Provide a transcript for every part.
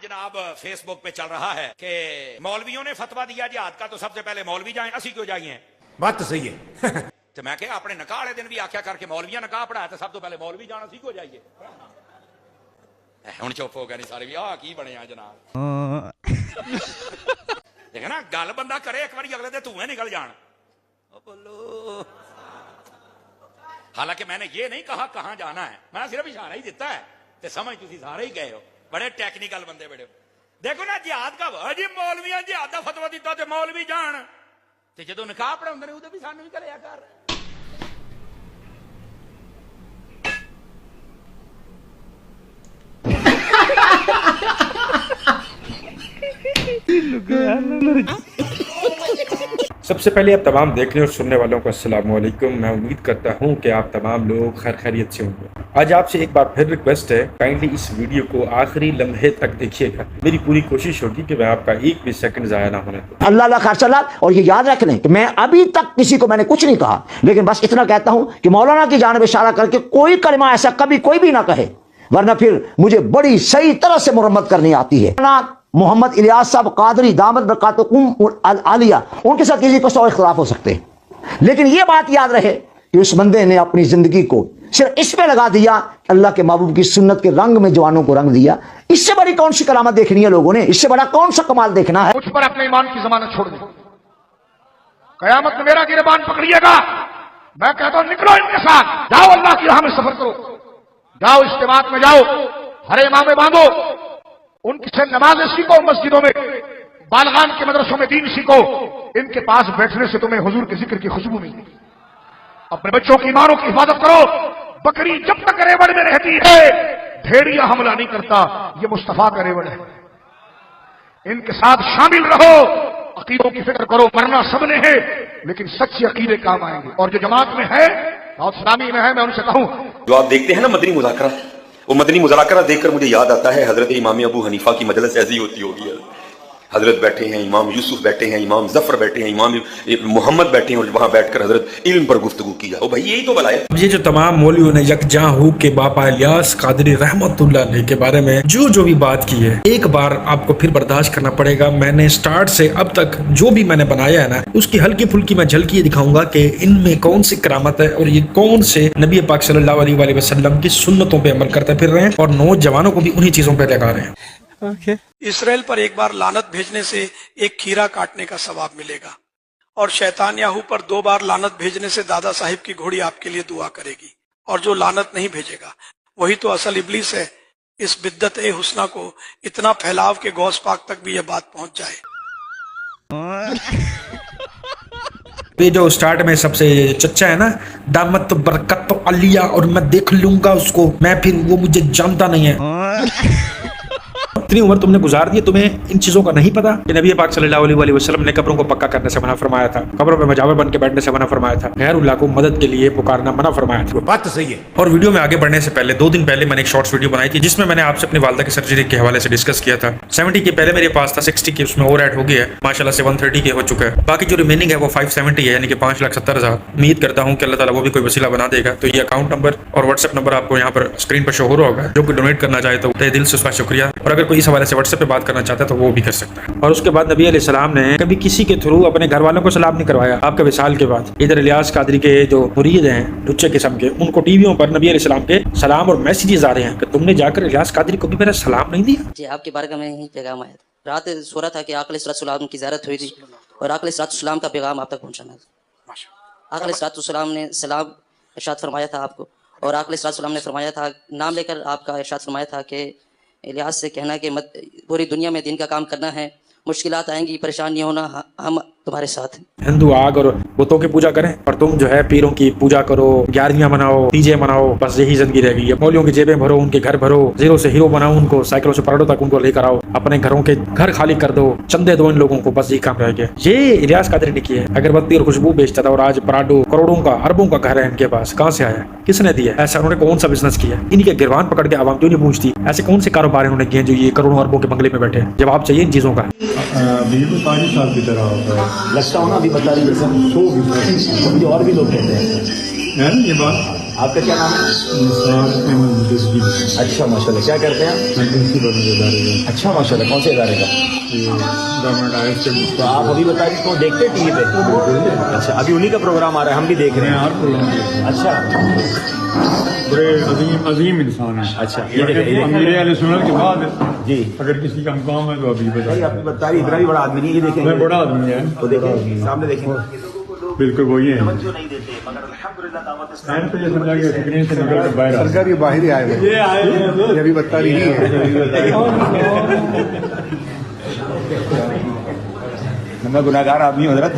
जनाब फेसबुक पे चल रहा है कि मौलवियों ने फतवा दिया जिहाद का तो सबसे पहले मौलवी जाएं, असी क्यों जाइए। बात तो सही है। तो मैं क्या अपने निकाह वाले दिन भी आख्या करके मौलविया निकाह पढ़ाया तो सब तो पहले मौलवी जाना सी क्यों जाइए। हुण चुप हो गए नहीं सारे भी आ की बने जनाब। देखा ना गल बंदा करे एक बार अगले दिन धुएं निकल जान। बोलो हालांकि मैंने ये नहीं कहा कहां जाना है, मैं सिर्फ इशारा ही दिता है ते समझ तुसी सारे ही गए हो, बड़े टेक्निकल बंदे बड़े हो। देखो ना जिहाद का जी मौलविया जिहाद का फतवा दिता ते मौलवी जान ते जदों निकाह पढ़ाउंदे ने उदों भी सानू ही करिया कर। सबसे पहले आप तमाम देखने और सुनने वालों को अस्सलाम वालेकुम। मैं उम्मीद करता हूं कि आप तमाम लोग खैर खैरियत से होंगे। आज आपसे एक बार फिर रिक्वेस्ट है, काइंडली इस वीडियो को आखिरी लम्हे तक देखिएगा। मेरी पूरी कोशिश होगी कि मैं आपका एक भी सेकंड ज़ाया ना होने दूं। अल्लाह खर्चा। और ये याद रख लें कि मैं अभी तक किसी को मैंने कुछ नहीं कहा, लेकिन बस इतना कहता हूं कि मौलाना की जानिब इशारा करके कोई कलमा ऐसा कभी कोई भी ना कहे, वरना फिर मुझे बड़ी सही तरह से मुरम्मत करनी आती है। मोहम्मद इलियास साहब कादरी दामद बरकातुहुम आलिया, उनके साथ किसी को 100 इख्तिलाफ हो सकते हैं, लेकिन यह बात याद रहे कि उस बंदे ने अपनी जिंदगी को सिर्फ इस पे लगा दिया, अल्लाह के महबूब की सुन्नत के रंग में जवानों को रंग दिया। इससे बड़ी कौन सी करामत देखनी है लोगों ने, इससे बड़ा कौन सा कमाल देखना है। मुझ पर अपने ईमान की जमानत छोड़ दो, कयामत में मेरा गिरबान पकड़िएगा। मैं कहता हूं निकलो इनके साथ, जाओ अल्लाह की राह में सफर करो, जाओ इज्तिमात में जाओ, हरे इमामे बांधो, उनकी से नमाजें सीखो, मस्जिदों में बालगान के मदरसों में दीन सीखो। इनके पास बैठने से तुम्हें हुजूर के जिक्र की खुशबू मिलेगी। अपने बच्चों की ईमानों की हिफाजत करो। बकरी जब तक रेवड़ में रहती है भेड़िया हमला नहीं करता, ये मुस्तफा का रेवड़ है। इनके साथ शामिल रहो, अकीदों की फिक्र करो। मरना सबने है लेकिन सच्चे अकीदे काम आएंगे। और जो जमात में है और इस्लामी में है, मैं उनसे कहूं जो आप देखते हैं ना मदनी मुज़ाकरा, वो मदनी मुज़ाकरा देखकर मुझे याद आता है हजरत इमाम अबू हनीफा की मजलिस ऐसी होती होगी। हजरत बैठे हैं, इमाम यूसुफ बैठे हैं, इमाम जफर बैठे हैं, इमाम मोहम्मद बैठे हैं और वहां बैठकर हजरत इल्म पर गुफ्तगू की जाए। भाई यही तो भला है। ये जो तमाम मौलवियों ने यकजा हो के बापा इलियास कादरी रहमतुल्लाह अलैह के बारे में जो भी बात की है, एक बार आपको फिर बर्दाश्त करना पड़ेगा। मैंने स्टार्ट से अब तक जो भी मैंने बनाया है ना, उसकी हल्की फुल्की मैं झलकी दिखाऊंगा कि इनमें कौन सी करामत है और ये कौन से नबी पाक सल्लल्लाहु अलैहि वसल्लम की सुन्नतों पे अमल करते फिर रहे हैं और नौजवानों को भी उन्हीं चीजों पे लगा रहे हैं। इसराइल पर एक बार लानत भेजने से एक खीरा काटने का सवाब मिलेगा, और शैतान याहू पर 2 बार लानत भेजने से दादा साहिब की घोड़ी आपके लिए दुआ करेगी। और जो लानत नहीं भेजेगा वही तो असल इब्लीस है। इस बिद्दत ए हुस्ना को इतना फैलाव के गौस पाक तक भी यह बात पहुंच जाए। ये जो स्टार्ट में सबसे चच्चा है ना, दामत तो बरकत तो अलिया और मैं देख लूंगा उसको, मैं फिर वो मुझे जानता नहीं है। इतनी उम्र तुमने गुजार दी, तुम्हें इन चीजों का नहीं पता कि नबी पाक सल्लल्लाहु अलैहि वसल्लम ने कब्रों को पक्का करने से मना फरमाया था, कब्रों पे मजावर बन के बैठने से मना फरमाया था, गैरुल्लाह को मदद के लिए पुकारना मना फरमाया था। बात तो सही है। और वीडियो में आगे बढ़ने से पहले 2 दिन पहले मैंने एक शॉर्ट्स वीडियो बनाई थी जिसमें मैंने आपसे अपनी वालिदा की सर्जरी के हवाले से डिस्कस किया था। 70 के पहले मेरे पास था, 60 के उसमें और ऐड हो गया है, माशाल्लाह से 130 के हो चुका है। बाकी जो रिमेनिंग है वो 570 है, यानी कि 5,70,000। उम्मीद करता हूँ कि अल्लाह ताला वो भी कोई वसीला बना देगा। तो ये अकाउंट नंबर और व्हाट्सएप नंबर आपको यहाँ पर स्क्रीन पर शो हो रहा होगा। जो कोई डोनेट करना चाहे तो तहे दिल से उसका शुक्रिया, और अगर कोई इस हवाले से व्हाट्सएप पे बात करना चाहता है तो वो भी कर सकता है। और उसके बाद नबी अलैहिस्सलाम ने कभी किसी के थ्रू अपने घर वालों को सलाम नहीं करवाया। आपके विसाल के बाद इधर इलियास कादरी के जो मुरीद हैं लुच्चे किस्म के, उनको टीवियों पर नबी अलैहिस्सलाम के सलाम और मैसेजेस आ रहे हैं कि तुमने जाकर इलियास कादरी को भी मेरा सलाम नहीं दिया। जी आपके बारगाह में ही पैगाम आया था। रात सो रहा था कि आक़ा अलैहिस्सलाम की ज़ियारत हुई थी और आक़ा अलैहिस्सलाम का पैगाम आप तक पहुंचाना था। आक़ा अलैहिस्सलाम ने सलाम इरशाद फरमाया था आपको, और आक़ा अलैहिस्सलाम ने फरमाया था, नाम लेकर आपका इरशाद फरमाया था कि इलियास से कहना कि मत पूरी दुनिया में दीन का काम करना है, मुश्किलात आएंगी, परेशान नहीं होना, हम तुम्हारे साथ हैं। हिंदू आग और बुतों की पूजा करें और तुम जो है पीरों की पूजा करो, 11वियां मनाओ, तीजे मनाओ, बस यही जिंदगी रह गई है। मौलियों की जेबें भरो, उनके घर भरो, जीरो से हीरो बनाओ उनको, साइकिलों से पराडों तक उनको लेकर आओ, अपने घरों के घर खाली कर दो, चंदे दो इन लोगों को, बस यही काम रह गया। ये इलियास कादरी ने किया है। अगरबत्ती और खुशबू बेचता था और आज पराडो करोड़ों का अरबों का घर है इनके पास। कहाँ से आया, किसने दिया? ऐसा उन्होंने कौन सा बिजनेस किया? इनके गिरबान पकड़ के आवाम क्यों नहीं पूछती? ऐसे कौन से कारोबार इन्होंने किए जो ये करोड़ों अरबों के बंगले में बैठे? जवाब चाहिए इन चीजों का। बिल्कुल 5 साल की तरह होता है, लगता हूँ ना अभी बता रही है, मुझे और भी लोग कहते हैं है ना ये बात। آپ کا کیا نام ہے؟ اچھا ماشاء اللہ، کیا کرتے ہیں آپ؟ اچھا ماشاء اللہ، کون سے ادارے کا؟ تو آپ ابھی بتا رہی کو دیکھتے ٹی وی پہ؟ اچھا، ابھی انہی کا پروگرام آ رہا ہے، ہم بھی دیکھ رہے ہیں. اچھا بڑے عظیم انسان ہیں. اچھا، یہ دیکھیں امیر اہل سنت کے بعد جی، اگر کسی کا مقام ہے تو ابھی بھائی آپ بتا رہی اتنا بھی بڑا آدمی نہیں، یہ دیکھیں بڑا آدمی ہے. تو دیکھیں سامنے دیکھیں، بالکل وہی ہے. نہیں دیتے مگر الحمدللہ دعوت میں تو یہ سمجھا کہ اسکرین سے نکل کر باہر سرکار یہ باہر ہی آئے ہوئے ہیں. یہ ابھی بتا رہی ہے. میں گناہگار آدمی ہوں حضرت.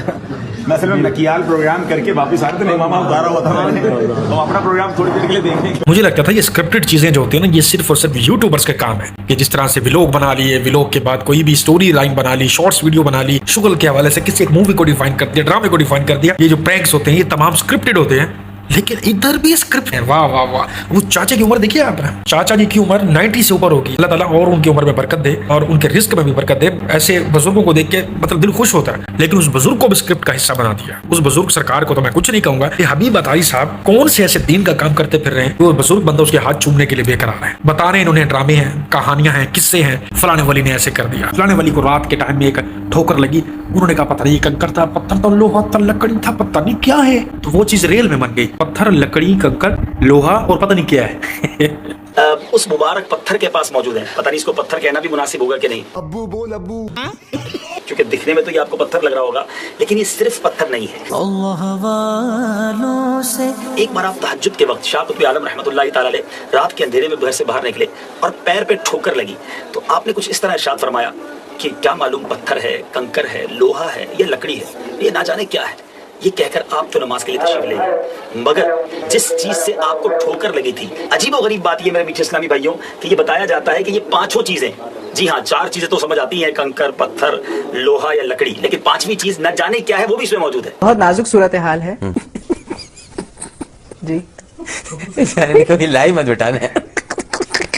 میں اصل میں نکیال پروگرام کر کے واپس آ رہے تھے، امام اتارا ہوا تھا میں نے، تو اپنا پروگرام تھوڑی دیر کے لیے دیکھیں. مجھے لگتا تھا یہ اسکرپٹڈ چیزیں جو ہوتی ہیں نا، یہ صرف اور صرف یوٹیوبرز کا کام ہے کہ جس طرح سے ویلوگ بنا لیے، ویلوگ کے بعد کوئی بھی سٹوری لائن بنا لی، شارٹس ویڈیو بنا لی، شغل کے حوالے سے کسی ایک مووی کو ڈیفائن کر دیا، ڈرامے کو ڈیفائن کر دیا. یہ جو پرینکس ہوتے ہیں یہ تمام اسکرپٹڈ ہوتے ہیں، لیکن ادھر بھی اسکرپٹ ہے. واہ واہ واہ. وہ چاچا کی عمر دیکھیے آپ نے، چاچا جی کی عمر 90 سے اوپر ہوگی. اللہ تعالیٰ اور ان کی عمر میں برکت دے اور ان کے رزق میں بھی برکت دے. ایسے بزرگوں کو دیکھ کے مطلب دل خوش ہوتا ہے، لیکن اس بزرگ کو بھی اسکرپٹ کا حصہ بنا دیا. اس بزرگ سرکار کو تو میں کچھ نہیں کہوں گا. یہ حبیب عطاری صاحب کون سے ایسے دین کا کام کرتے پھر رہے ہیں، وہ بزرگ بندہ اس کے ہاتھ چومنے کے لیے بے قرار ہے، بتا رہے ہیں انہوں نے ڈرامے ہیں، کہانیاں ہیں، قصے ہیں، فلانے ولی نے ایسے کر دیا، فلانے ولی کو رات کے ٹائم میں ایک ٹھوکر لگی، انہوں نے کہا پتہ نہیں کنکر تھا، پتھر تھا، لوہا تھا، لکڑی تھا، پتہ نہیں کیا ہے. تو وہ چیز ریل میں بن گئی، پتھر، لکڑی، کنکر، لوہا اور پتہ نہیں کیا ہے. اس مبارک پتھر کے پاس موجود ہے. پتہ نہیں اس کو پتھر کہنا بھی مناسب ہوگا کہ نہیں، ابو بول ابو. کیونکہ دکھنے میں تو یہ آپ کو پتھر لگ رہا ہوگا، لیکن یہ صرف پتھر نہیں ہے. ایک بار آپ تہجد کے وقت شاہ قطب عالم رحمۃ اللہ تعالی علیہ رات کے اندھیرے میں گھر سے باہر نکلے اور پیر پہ ٹھوکر لگی، تو آپ نے کچھ اس طرح ارشاد فرمایا کہ کیا معلوم پتھر ہے، کنکر ہے، لوہا ہے یا لکڑی ہے، یہ نہ جانے کیا ہے. یہ کہہ کر آپ تو نماز کے لیے تشریف لے گئے، مگر جس چیز سے آپ کو ٹھوکر لگی تھی، عجیب و غریب بات یہ میرے میٹھے اسلامی بھائیوں کہ یہ بتایا جاتا ہے کہ یہ پانچوں چیزیں، جی ہاں 4 چیزیں تو سمجھ آتی ہیں، کنکر، پتھر، لوہا یا لکڑی، لیکن 5ویں چیز نہ جانے کیا ہے وہ بھی اس میں موجود ہے. بہت نازک صورتحال ہے جی. لائی مت بٹانا ہے.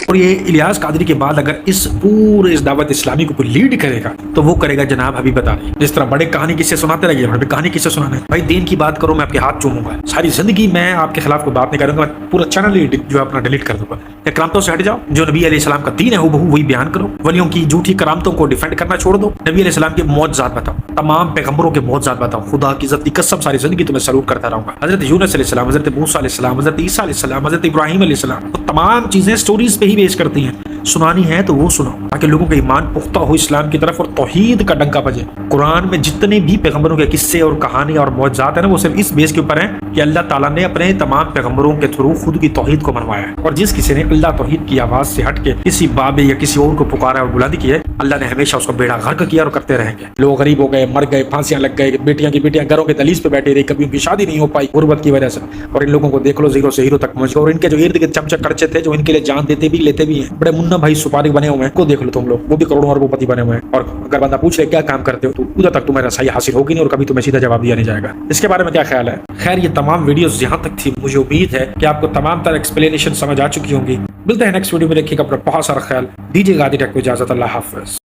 اور یہ الیاس قادری کے بعد اگر اس پورے اس دعوت اسلامی کو کوئی لیڈ کرے گا تو وہ کرے گا جناب حبیب عطاری. جس طرح بڑے کہانی کسے سناتے رہیے، بڑے کہانی کسے سنانا ہے. بھائی دین کی بات کرو، میں آپ کے ہاتھ چوموں گا. ساری زندگی میں آپ کے خلاف کوئی بات نہیں کروں گا، پورا چینل ہی جو ہے اپنا ڈیلیٹ کر دوں گا. کرامتوں سے ہٹ جاؤ، جو نبی علیہ السلام کا دین ہے وہ وہی بیان کرو. ولیوں کی جھوٹی کرامتوں کو ڈیفینڈ کرنا چھوڑ دو. نبی علیہ السلام کے معجزات بتاؤ، تمام پیغمبروں کے معجزات بتاؤ. خدا کی عزت کی قسم ساری زندگی تمہیں سلوٹ کرتا رہوں گا. حضرت یونس علیہ السلام، حضرت موسیٰ علیہ السلام، حضرت عیسیٰ علیہ السلام، حضرت ابراہیم علیہ السلام، تو تمام چیزیں سٹوریز پہ ہی بیس کرتی ہیں. سنانی ہے تو وہ سنو تاکہ لوگوں کا ایمان پختہ ہو اسلام کی طرف اور توحید کا ڈنکا بجے. قرآن میں جتنے بھی پیغمبروں کے قصے اور کہانی اور معجزات ہیں نا، وہ صرف اس بیس کے اوپر ہیں کہ اللہ تعالیٰ نے اپنے تمام پیغمبروں کے تھرو خود کی توحید کو منوایا ہے. اور جس کسی نے اللہ توحید کی آواز سے ہٹ کے کسی بابے یا کسی اور کو پکارا اور بلندی کی ہے، اللہ نے ہمیشہ اس کو بیڑا غرق کیا اور کرتے رہیں گے. لوگ غریب ہو گئے، مر گئے، پھانسیاں لگ گئے، بیٹیاں کی بیٹیاں گھروں کے دہلیز پہ بیٹھی رہی، کبھی ان کی شادی نہیں ہو پائی غربت کی وجہ سے. اور ان لوگوں کو دیکھ لو زیرو سے ہیرو تک پہنچ گئے. اور ان کے جو ارد گرد چمچے کڑچے تھے جو ان کے لیے جان دیتے بھی لیتے بھی ہیں، بڑے منا بھائی سپاری بنے ہوئے ہیں، کو دیکھ لو تم لوگ، وہ بھی کروڑوں اربوں پتی بنے ہوئے ہیں. اور اگر بندہ پوچھ لے کیا کام کرتے ہو تو ادھر تک تمہیں رسائی حاصل ہوگی نہیں اور کبھی تمہیں سیدھا جواب دیا نہیں جائے گا. اس کے بارے میں کیا خیال ہے؟ خیر یہ تمام ویڈیوز یہاں تک تھی، مجھے امید ہے کہ آپ کو تمام تر ایکسپلینیشن سمجھ آ چکی ہوں گی. ملتے ہیں نیکسٹ ویڈیو میں، رکھیے گا اپنا بہت سارا خیال. دیجیے گا آدھی ٹیک کو اجازت. اللہ حافظ.